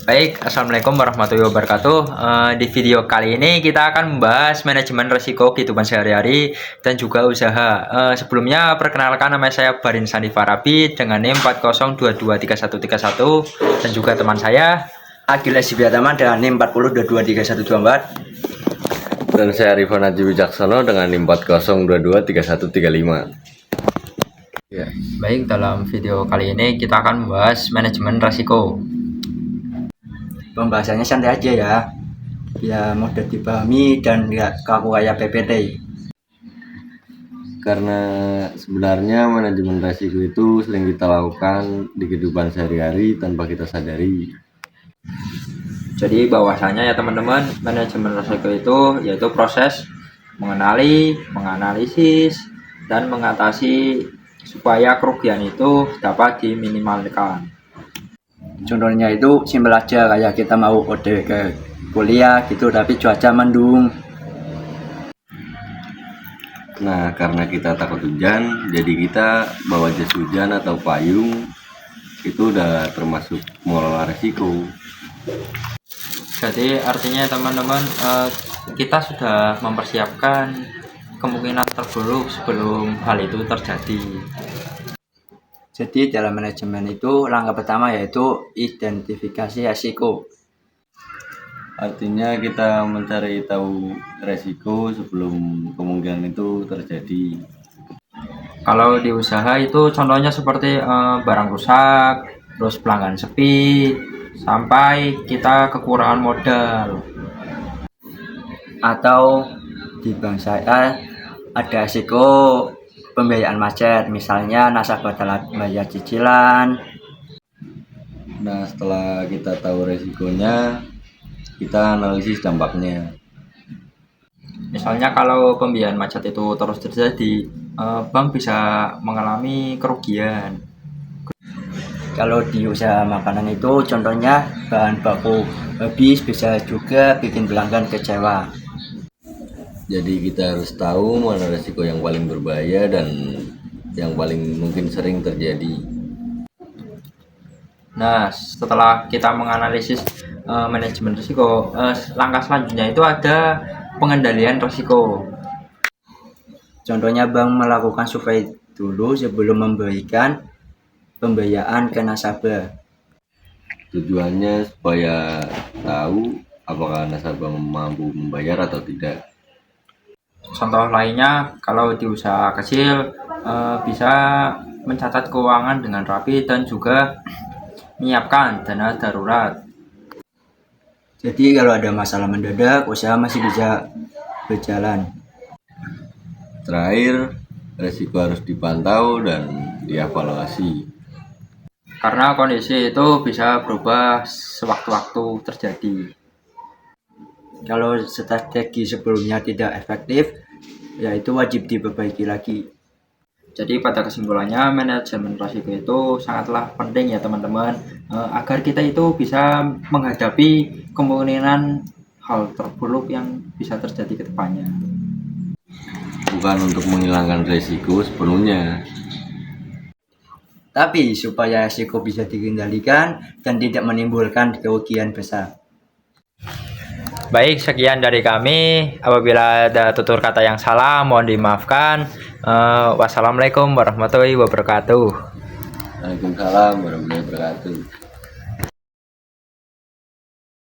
Baik, assalamualaikum warahmatullahi wabarakatuh. Di video kali ini kita akan membahas manajemen risiko kehidupan sehari-hari dan juga usaha. Sebelumnya perkenalkan, nama saya Barin Sandi Farabi dengan NIM 40223131 dan juga teman saya Agil Esibiatama dengan NIM 40223124. Dan saya Rifan Haji Wijaksono dengan NIM 40223135. Ya. Baik, dalam video kali ini kita akan membahas manajemen risiko. Pembahasannya santai aja ya, biar mudah dipahami dan nggak kaku kayak PPT. Karena sebenarnya manajemen risiko itu sering kita lakukan di kehidupan sehari-hari tanpa kita sadari. Jadi bahwasanya ya teman-teman, manajemen risiko itu yaitu proses mengenali, menganalisis, dan mengatasi supaya kerugian itu dapat diminimalkan. Contohnya itu simpel aja, kayak kita mau OTW ke kuliah gitu tapi cuaca mendung. Nah, karena kita takut hujan, jadi kita bawa jas hujan atau payung. Itu udah termasuk mengelola risiko. Jadi artinya teman-teman, kita sudah mempersiapkan kemungkinan terburuk sebelum hal itu terjadi. Jadi dalam manajemen itu langkah pertama yaitu identifikasi risiko. Artinya kita mencari tahu resiko sebelum kemungkinan itu terjadi. Kalau di usaha itu contohnya seperti barang rusak, terus pelanggan sepi, sampai kita kekurangan modal. Atau di bank saya ada risiko pembiayaan macet, misalnya nasabah telat bayar cicilan. Nah, setelah kita tahu resikonya, kita analisis dampaknya. Misalnya kalau pembiayaan macet itu terus terjadi, bank bisa mengalami kerugian. Kalau di usaha makanan itu contohnya bahan baku habis, bisa juga bikin pelanggan kecewa. Jadi kita harus tahu mana resiko yang paling berbahaya dan yang paling mungkin sering terjadi. Nah, setelah kita menganalisis manajemen risiko, langkah selanjutnya itu ada pengendalian risiko. Contohnya bank melakukan survei dulu sebelum memberikan pembiayaan ke nasabah. Tujuannya supaya tahu apakah nasabah mampu membayar atau tidak. Contoh lainnya, kalau di usaha kecil bisa mencatat keuangan dengan rapi dan juga menyiapkan dana darurat. Jadi kalau ada masalah mendadak, usaha masih bisa berjalan. Terakhir, resiko harus dipantau dan dievaluasi. Karena kondisi itu bisa berubah sewaktu-waktu terjadi. Kalau strategi sebelumnya tidak efektif, ya itu wajib diperbaiki lagi. Jadi pada kesimpulannya, manajemen risiko itu sangatlah penting ya teman-teman, agar kita itu bisa menghadapi kemungkinan hal terburuk yang bisa terjadi ke depannya. Bukan untuk menghilangkan resiko sepenuhnya, Tapi supaya risiko bisa dikendalikan dan tidak menimbulkan kerugian besar. Baik, sekian dari kami. Apabila ada tutur kata yang salah, mohon dimaafkan. Wassalamualaikum warahmatullahi wabarakatuh. Waalaikumsalam warahmatullahi wabarakatuh.